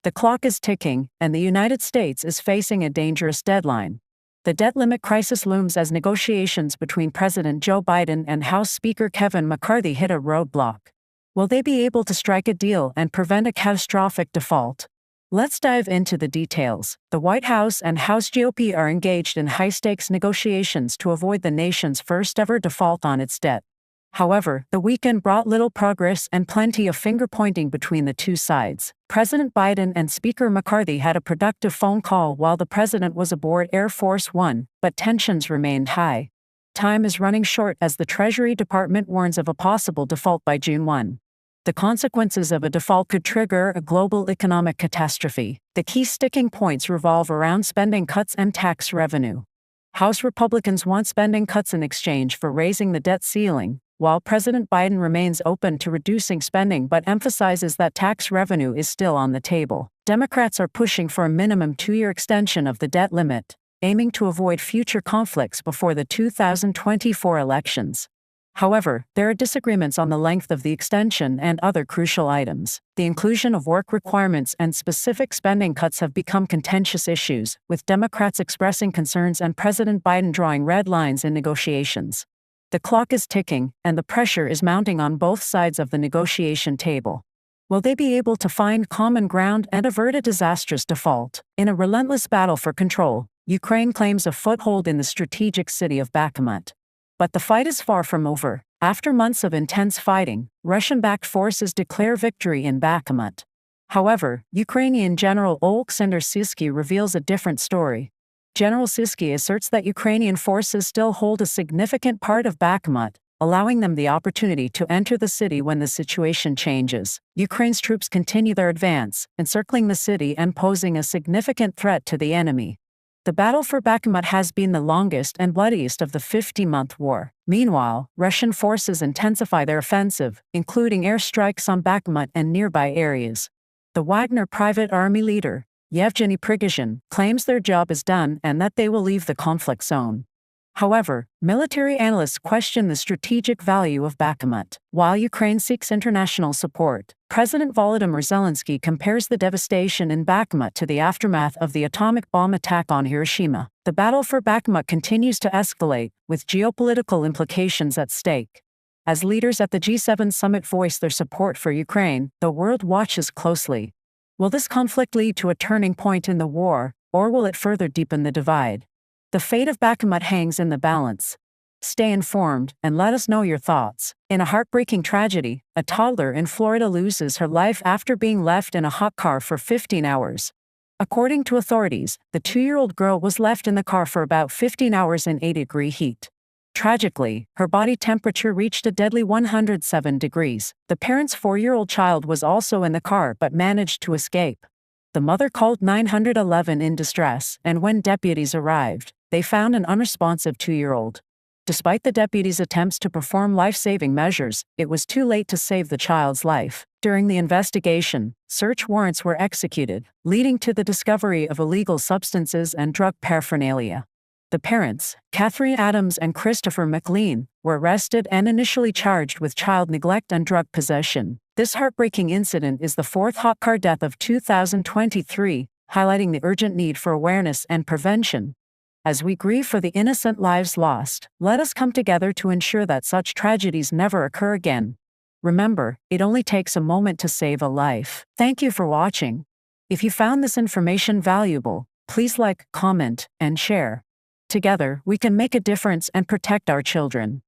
The clock is ticking, and the United States is facing a dangerous deadline. The debt limit crisis looms as negotiations between President Joe Biden and House Speaker Kevin McCarthy hit a roadblock. Will they be able to strike a deal and prevent a catastrophic default? Let's dive into the details. The White House and House GOP are engaged in high-stakes negotiations to avoid the nation's first-ever default on its debt. However, the weekend brought little progress and plenty of finger-pointing between the two sides. President Biden and Speaker McCarthy had a productive phone call while the president was aboard Air Force One, but tensions remained high. Time is running short as the Treasury Department warns of a possible default by June 1. The consequences of a default could trigger a global economic catastrophe. The key sticking points revolve around spending cuts and tax revenue. House Republicans want spending cuts in exchange for raising the debt ceiling, while President Biden remains open to reducing spending but emphasizes that tax revenue is still on the table. Democrats are pushing for a minimum 2-year extension of the debt limit, aiming to avoid future conflicts before the 2024 elections. However, there are disagreements on the length of the extension and other crucial items. The inclusion of work requirements and specific spending cuts have become contentious issues, with Democrats expressing concerns and President Biden drawing red lines in negotiations. The clock is ticking, and the pressure is mounting on both sides of the negotiation table. Will they be able to find common ground and avert a disastrous default? In a relentless battle for control, Ukraine claims a foothold in the strategic city of Bakhmut. But the fight is far from over. After months of intense fighting, Russian-backed forces declare victory in Bakhmut. However, Ukrainian General Oleksandr Syrskyi reveals a different story. General Syrskyi asserts that Ukrainian forces still hold a significant part of Bakhmut, allowing them the opportunity to enter the city when the situation changes. Ukraine's troops continue their advance, encircling the city and posing a significant threat to the enemy. The battle for Bakhmut has been the longest and bloodiest of the 50-month war. Meanwhile, Russian forces intensify their offensive, including airstrikes on Bakhmut and nearby areas. The Wagner private army leader, Yevgeny Prigozhin, claims their job is done and that they will leave the conflict zone. However, military analysts question the strategic value of Bakhmut. While Ukraine seeks international support, President Volodymyr Zelensky compares the devastation in Bakhmut to the aftermath of the atomic bomb attack on Hiroshima. The battle for Bakhmut continues to escalate, with geopolitical implications at stake. As leaders at the G7 summit voice their support for Ukraine, the world watches closely. Will this conflict lead to a turning point in the war, or will it further deepen the divide? The fate of Bakhmut hangs in the balance. Stay informed and let us know your thoughts. In a heartbreaking tragedy, a toddler in Florida loses her life after being left in a hot car for 15 hours. According to authorities, the 2-year-old girl was left in the car for about 15 hours in 80-degree heat. Tragically, her body temperature reached a deadly 107 degrees. The parent's 4-year-old child was also in the car but managed to escape. The mother called 911 in distress, and when deputies arrived, they found an unresponsive 2-year-old. Despite the deputies' attempts to perform life-saving measures, it was too late to save the child's life. During the investigation, search warrants were executed, leading to the discovery of illegal substances and drug paraphernalia. The parents, Catherine Adams and Christopher McLean, were arrested and initially charged with child neglect and drug possession. This heartbreaking incident is the 4th hot car death of 2023, highlighting the urgent need for awareness and prevention. As we grieve for the innocent lives lost, let us come together to ensure that such tragedies never occur again. Remember, it only takes a moment to save a life. Thank you for watching. If you found this information valuable, please like, comment, and share. Together, we can make a difference and protect our children.